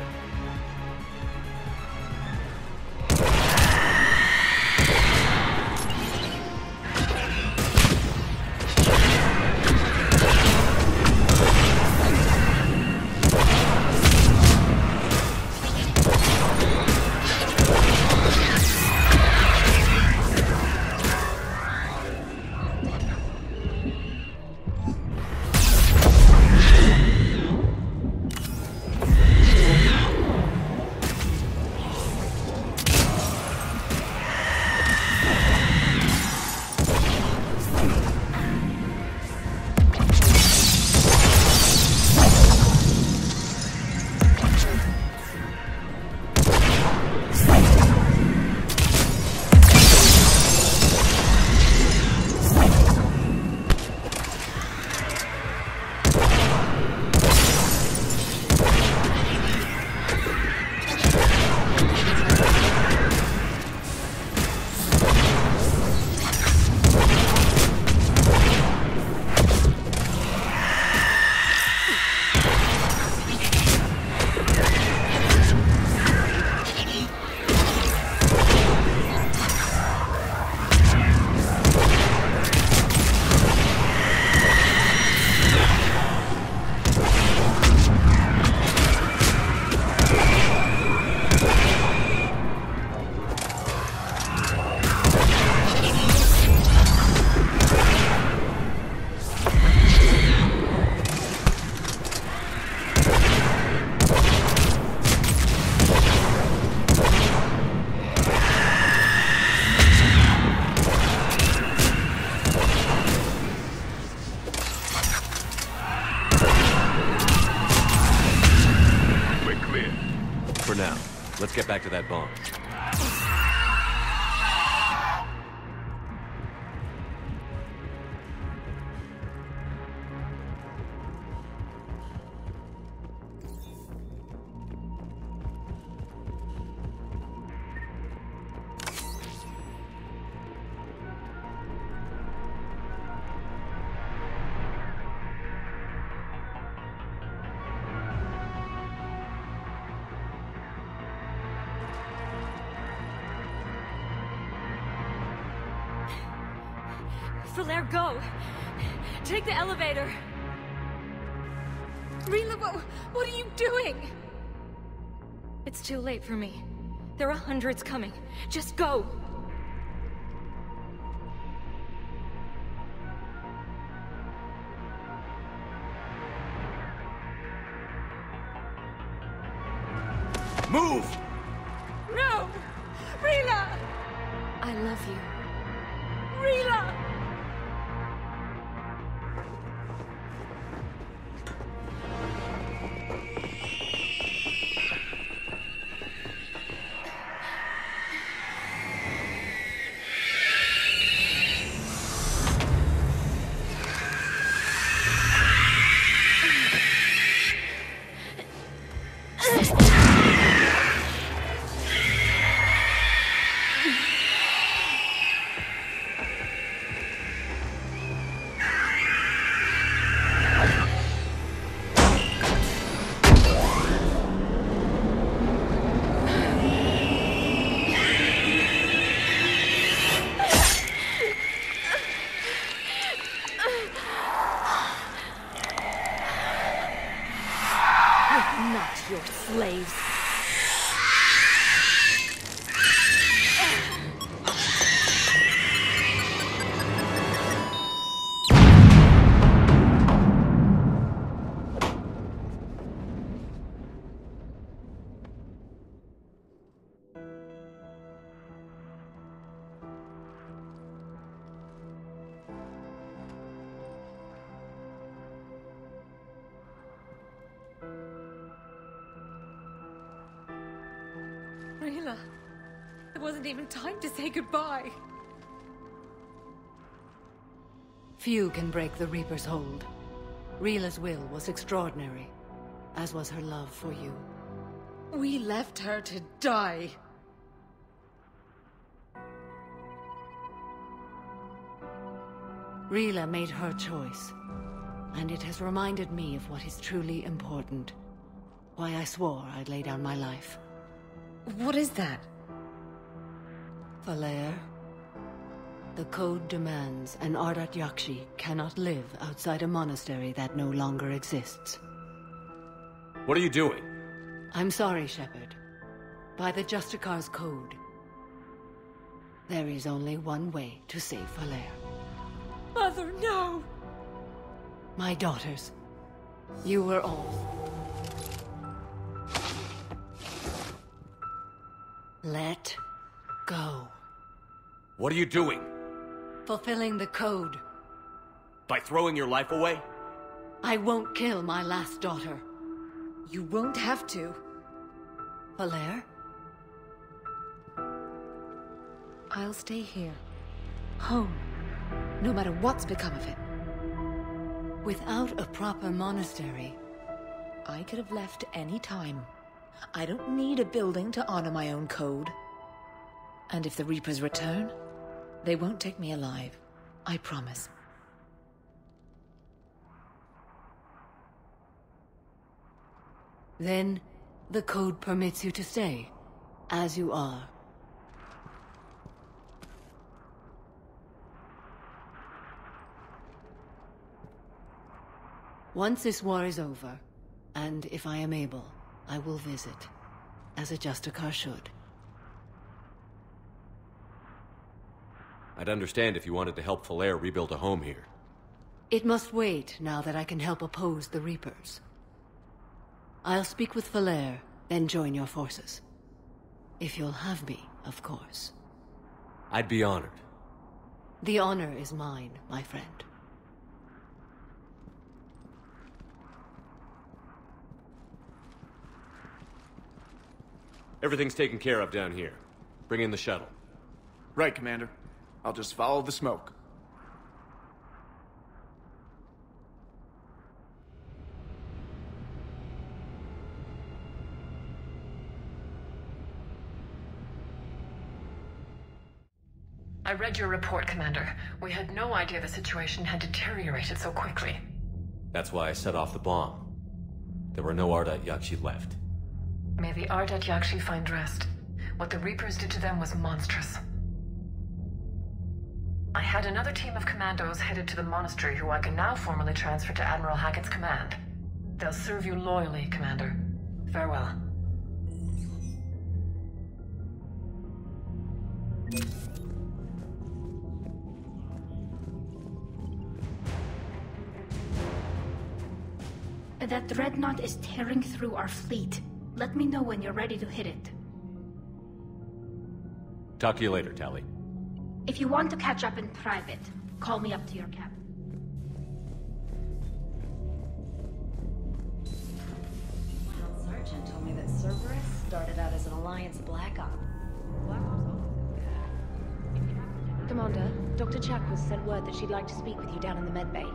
Let's get back to that bomb. Falaire, go! Take the elevator! Rila, what are you doing? It's too late for me. There are hundreds coming. Just go! Move! No! Rila! I love you. Rila! not your slaves. Rila, there wasn't even time to say goodbye. Few can break the Reaper's hold. Rila's will was extraordinary, as was her love for you. We left her to die. Rila made her choice, and it has reminded me of what is truly important. Why I swore I'd lay down my life. What is that? Falair. The code demands an Ardat Yakshi cannot live outside a monastery that no longer exists. What are you doing? I'm sorry, Shepard. By the Justicar's code, there is only one way to save Falair. Mother, no! My daughters, you were all. Let go. What are you doing? Fulfilling the code. By throwing your life away? I won't kill my last daughter. You won't have to. Falair? I'll stay here. Home. No matter what's become of it. Without a proper monastery... I could have left any time. I don't need a building to honor my own code. And if the Reapers return, they won't take me alive. I promise. Then, the code permits you to stay, as you are. Once this war is over, and if I am able, I will visit, as a Justicar should. I'd understand if you wanted to help Falair rebuild a home here. It must wait now that I can help oppose the Reapers. I'll speak with Falair, then join your forces. If you'll have me, of course. I'd be honored. The honor is mine, my friend. Everything's taken care of down here. Bring in the shuttle. Right, Commander. I'll just follow the smoke. I read your report, Commander. We had no idea the situation had deteriorated so quickly. That's why I set off the bomb. There were no Ardat Yakshi left. May the Ardat Yakshi find rest. What the Reapers did to them was monstrous. I had another team of commandos headed to the monastery who I can now formally transfer to Admiral Hackett's command. They'll serve you loyally, Commander. Farewell. That dreadnought is tearing through our fleet. Let me know when you're ready to hit it. Talk to you later, Tali. If you want to catch up in private, call me up to your cabin. My old sergeant told me that Cerberus started out as an Alliance Black Op. Black Ops always... Commander, Dr. Chakwas sent word that she'd like to speak with you down in the medbay.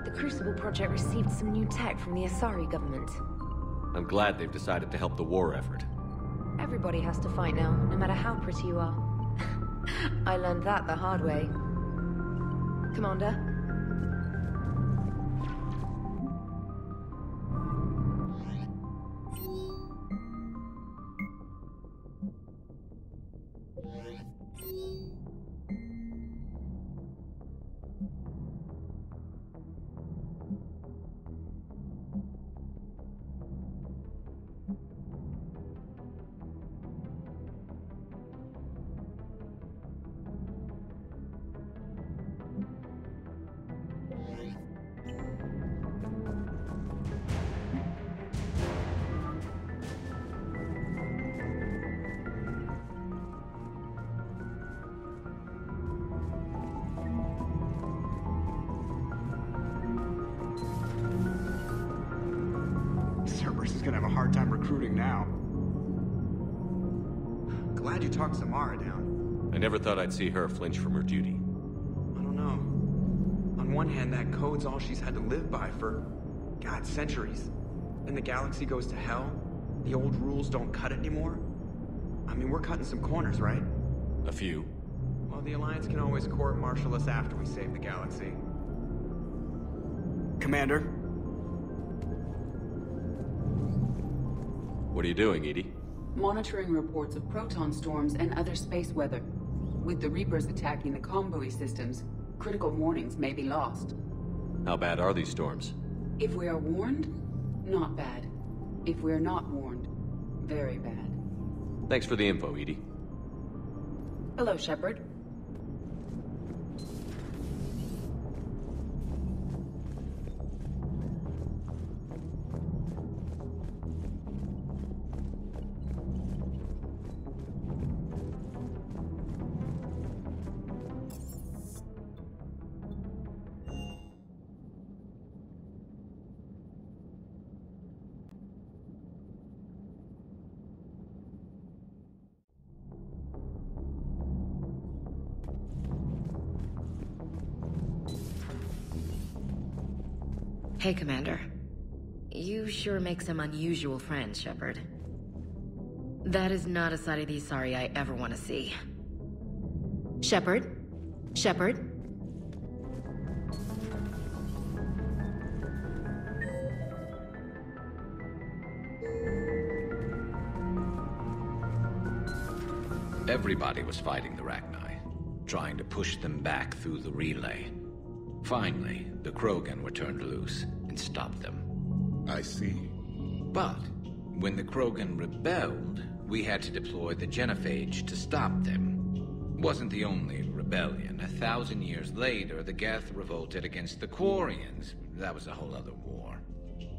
The Crucible Project received some new tech from the Asari government. I'm glad they've decided to help the war effort. Everybody has to fight now, no matter how pretty you are. I learned that the hard way. Commander? place is gonna have a hard time recruiting now. Glad you talked Samara down. I never thought I'd see her flinch from her duty. I don't know. On one hand, that code's all she's had to live by for, God, centuries. Then the galaxy goes to hell. The old rules don't cut it anymore. I mean, we're cutting some corners, right? A few. Well, the Alliance can always court-martial us after we save the galaxy. Commander? What are you doing, Edie? Monitoring reports of proton storms and other space weather. With the Reapers attacking the comm buoy systems, critical warnings may be lost. How bad are these storms? If we are warned, not bad. If we are not warned, very bad. Thanks for the info, Edie. Hello, Shepard. Hey, Commander. You sure make some unusual friends, Shepard. That is not a side of the Asari I ever want to see. Shepard? Shepard? Everybody was fighting the Rachni, trying to push them back through the relay. Finally, the Krogan were turned loose and stopped them. I see. But when the Krogan rebelled, we had to deploy the genophage to stop them. Wasn't the only rebellion. 1,000 years later, the Geth revolted against the Quarians. That was a whole other war.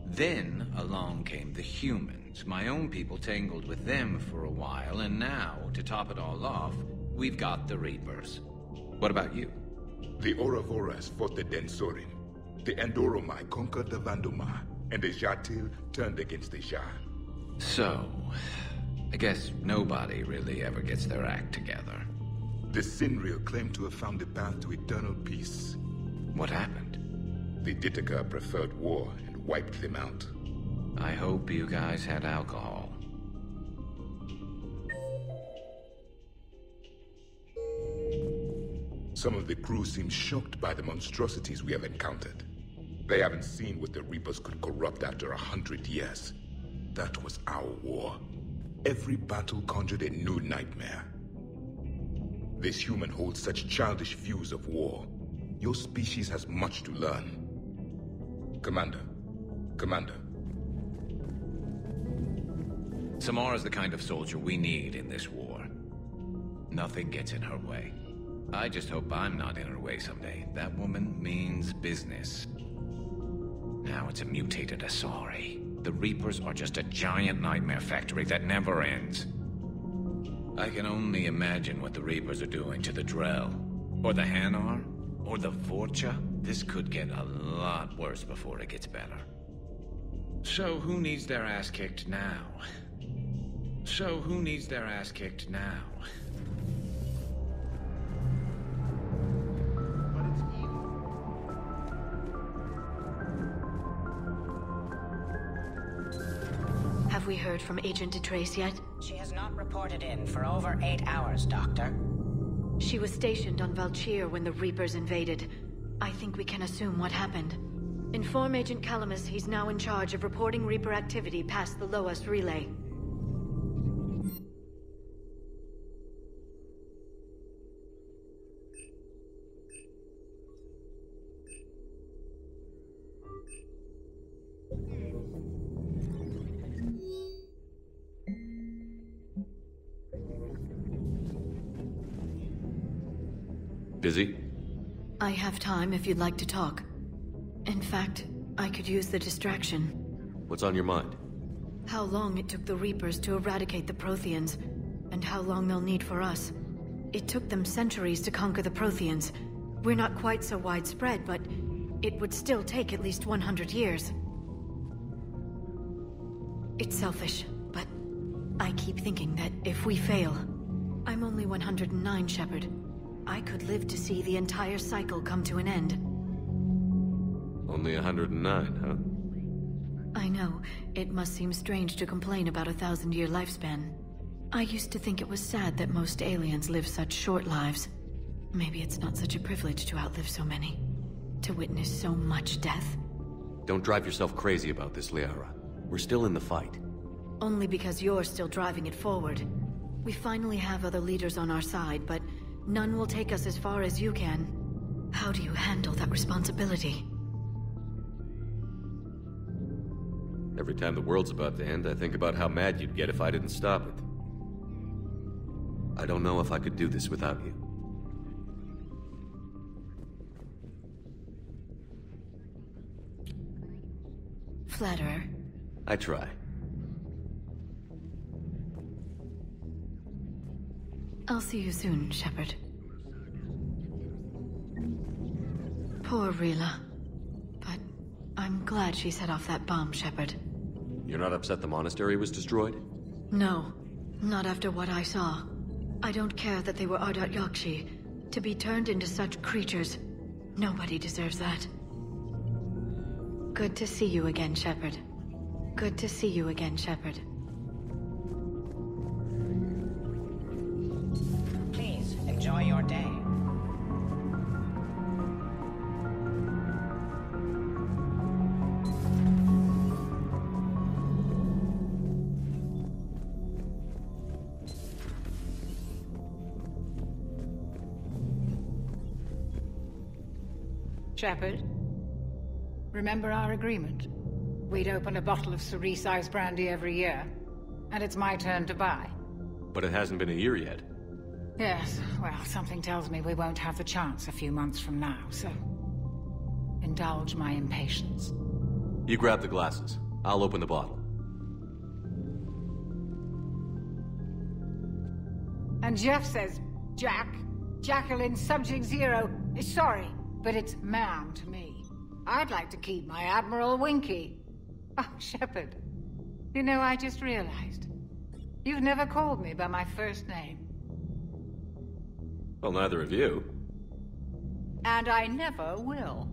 Then along came the humans. My own people tangled with them for a while, and now, to top it all off, we've got the Reapers. What about you? The Ouroboros fought the Densorin. The Andoromai conquered the Vandomar, and the Jatil turned against the Shah. So, I guess nobody really ever gets their act together. The Sinreal claimed to have found the path to eternal peace. What happened? The Ditaka preferred war and wiped them out. I hope you guys had alcohol. Some of the crew seem shocked by the monstrosities we have encountered. They haven't seen what the Reapers could corrupt after 100 years. That was our war. Every battle conjured a new nightmare. This human holds such childish views of war. Your species has much to learn. Commander. Samara's the kind of soldier we need in this war. Nothing gets in her way. I just hope I'm not in her way someday. That woman means business. Now it's a mutated Asari. The Reapers are just a giant nightmare factory that never ends. I can only imagine what the Reapers are doing to the Drell. Or the Hanar. Or the Vorcha. This could get a lot worse before it gets better. So who needs their ass kicked now? Have we heard from Agent DeTrace yet? She has not reported in for over 8 hours, Doctor. She was stationed on Valchir when the Reapers invaded. I think we can assume what happened. Inform Agent Calamus he's now in charge of reporting Reaper activity past the Loas relay. Busy? I have time if you'd like to talk. In fact, I could use the distraction. What's on your mind? How long it took the Reapers to eradicate the Protheans, and how long they'll need for us. It took them centuries to conquer the Protheans. We're not quite so widespread, but it would still take at least 100 years. It's selfish, but I keep thinking that if we fail... I'm only 109, Shepard. I could live to see the entire cycle come to an end. Only 109, huh? I know. It must seem strange to complain about a 1,000-year lifespan. I used to think it was sad that most aliens live such short lives. Maybe it's not such a privilege to outlive so many. To witness so much death. Don't drive yourself crazy about this, Liara. We're still in the fight. Only because you're still driving it forward. We finally have other leaders on our side, but none will take us as far as you can. How do you handle that responsibility? Every time the world's about to end, I think about how mad you'd get if I didn't stop it. I don't know if I could do this without you. Flatterer. I try. I'll see you soon, Shepard. Poor Rila. But I'm glad she set off that bomb, Shepard. You're not upset the monastery was destroyed? No, not after what I saw. I don't care that they were Ardat Yakshi. To be turned into such creatures, nobody deserves that. Good to see you again, Shepard. Good to see you again, Shepard. Please, enjoy your day. Shepard, remember our agreement? We'd open a bottle of cerise brandy every year, and it's my turn to buy. But it hasn't been a year yet. Yes, well, something tells me we won't have the chance a few months from now, so... indulge my impatience. You grab the glasses. I'll open the bottle. And Jeff says, Jacqueline Subject Zero is sorry, but it's ma'am to me. I'd like to keep my Admiral Winky. Oh, Shepard, you know, I just realized. You've never called me by my first name. Well, neither of you. And I never will.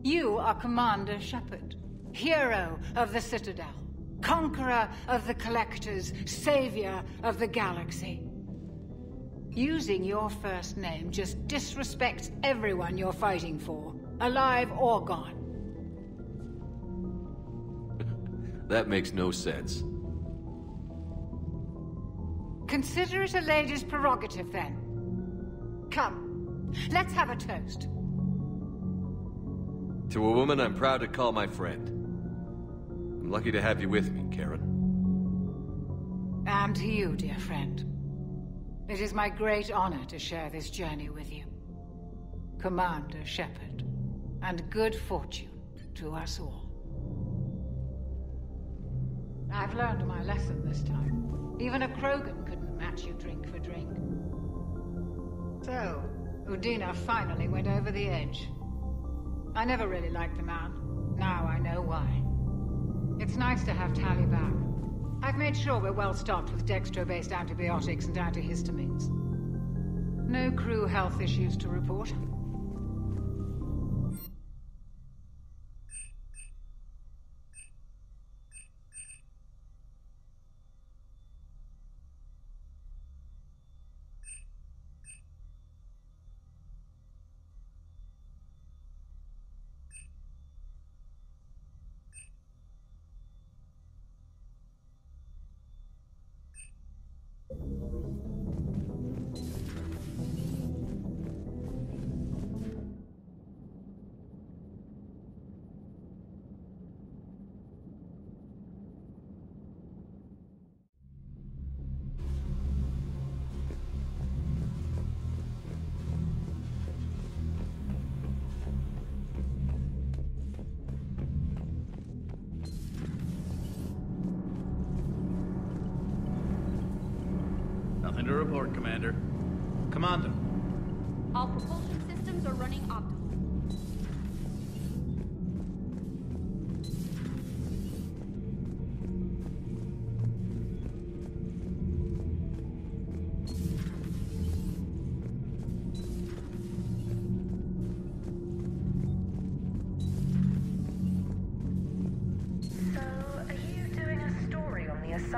You are Commander Shepard, hero of the Citadel, conqueror of the Collectors, savior of the galaxy. Using your first name just disrespects everyone you're fighting for, alive or gone. That makes no sense. Consider it a lady's prerogative, then. Come, let's have a toast. To a woman I'm proud to call my friend. I'm lucky to have you with me, Karen. And to you, dear friend. It is my great honor to share this journey with you. Commander Shepard. And good fortune to us all. I've learned my lesson this time. Even a Krogan couldn't match you drink for drink. So, Udina finally went over the edge. I never really liked the man. Now I know why. It's nice to have Tally back. I've made sure we're well stocked with dextro-based antibiotics and antihistamines. No crew health issues to report. Nothing to report, Commander. Commander. All propulsion systems are running optimal.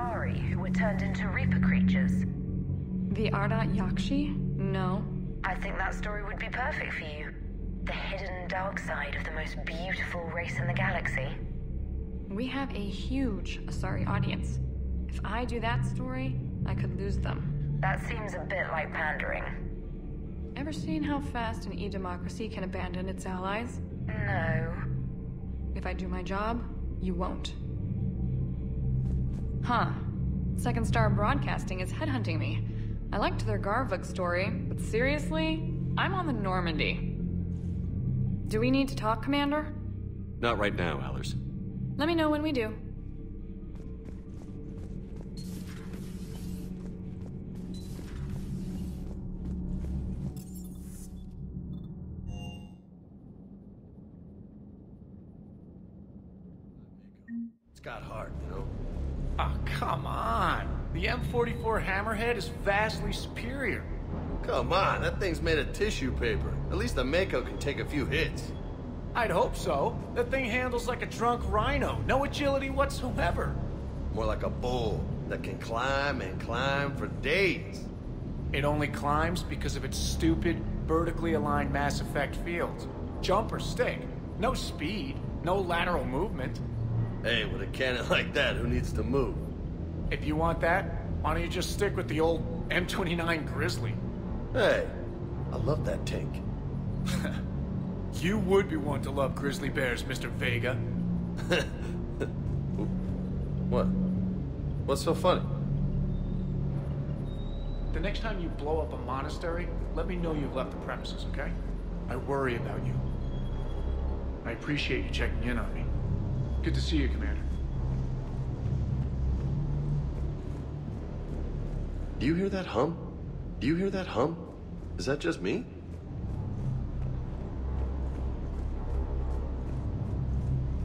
Asari who were turned into Reaper creatures? The Ardat Yakshi? No. I think that story would be perfect for you. The hidden dark side of the most beautiful race in the galaxy. We have a huge Asari audience. If I do that story, I could lose them. That seems a bit like pandering. Ever seen how fast an e-democracy can abandon its allies? No. If I do my job, you won't. Huh. Second Star Broadcasting is headhunting me. I liked their Garvug story, but seriously, I'm on the Normandy. Do we need to talk, Commander? Not right now, Allers. Let me know when we do. It's got heart, you know? Oh, come on. The M44 Hammerhead is vastly superior. Come on, that thing's made of tissue paper. At least the Mako can take a few hits. I'd hope so. That thing handles like a drunk rhino. No agility whatsoever. More like a bull that can climb and climb for days. It only climbs because of its stupid, vertically aligned Mass Effect fields. Jump or stick. No speed. No lateral movement. Hey, with a cannon like that, who needs to move? If you want that, why don't you just stick with the old M29 Grizzly? Hey, I love that tank. You would be one to love grizzly bears, Mr. Vega. What? What's so funny? The next time you blow up a monastery, let me know you've left the premises, okay? I worry about you. I appreciate you checking in on me. Good to see you, Commander. Do you hear that hum? Do you hear that hum? Is that just me?